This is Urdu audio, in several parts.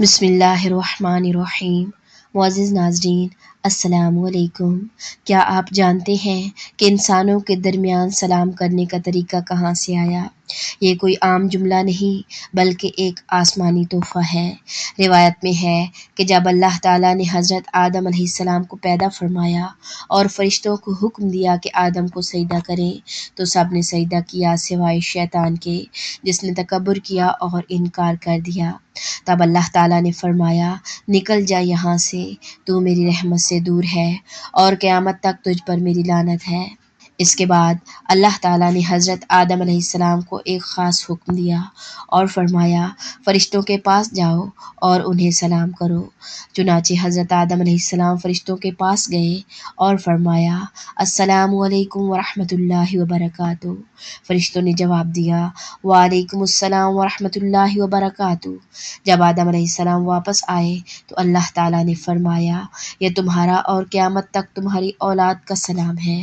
بسم اللہ الرحمن الرحیم۔ معزز ناظرین، السلام علیکم۔ کیا آپ جانتے ہیں کہ انسانوں کے درمیان سلام کرنے کا طریقہ کہاں سے آیا؟ یہ کوئی عام جملہ نہیں بلکہ ایک آسمانی تحفہ ہے۔ روایت میں ہے کہ جب اللہ تعالیٰ نے حضرت آدم علیہ السلام کو پیدا فرمایا اور فرشتوں کو حکم دیا کہ آدم کو سجدہ کریں تو سب نے سجدہ کیا سوائے شیطان کے، جس نے تکبر کیا اور انکار کر دیا۔ تب اللہ تعالیٰ نے فرمایا، نکل جا یہاں سے، تو میری رحمت سے دور ہے اور قیامت تک تجھ پر میری لعنت ہے۔ اس کے بعد اللہ تعالیٰ نے حضرت آدم علیہ السلام کو ایک خاص حکم دیا اور فرمایا، فرشتوں کے پاس جاؤ اور انہیں سلام کرو۔ چنانچہ حضرت آدم علیہ السلام فرشتوں کے پاس گئے اور فرمایا، السلام علیکم ورحمۃ اللہ وبرکاتہ۔ فرشتوں نے جواب دیا، وعلیکم السلام ورحمۃ اللہ وبرکاتہ۔ جب آدم علیہ السلام واپس آئے تو اللہ تعالیٰ نے فرمایا، یہ تمہارا اور قیامت تک تمہاری اولاد کا سلام ہے۔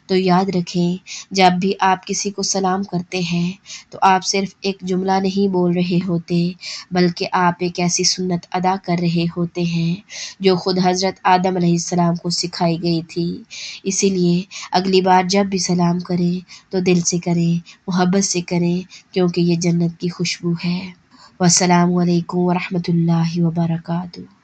تو یاد رکھیں، جب بھی آپ کسی کو سلام کرتے ہیں تو آپ صرف ایک جملہ نہیں بول رہے ہوتے بلکہ آپ ایک ایسی سنت ادا کر رہے ہوتے ہیں جو خود حضرت آدم علیہ السلام کو سکھائی گئی تھی۔ اسی لیے اگلی بار جب بھی سلام کریں تو دل سے کریں، محبت سے کریں، کیونکہ یہ جنت کی خوشبو ہے۔ والسلام علیکم ورحمۃ اللہ وبرکاتہ۔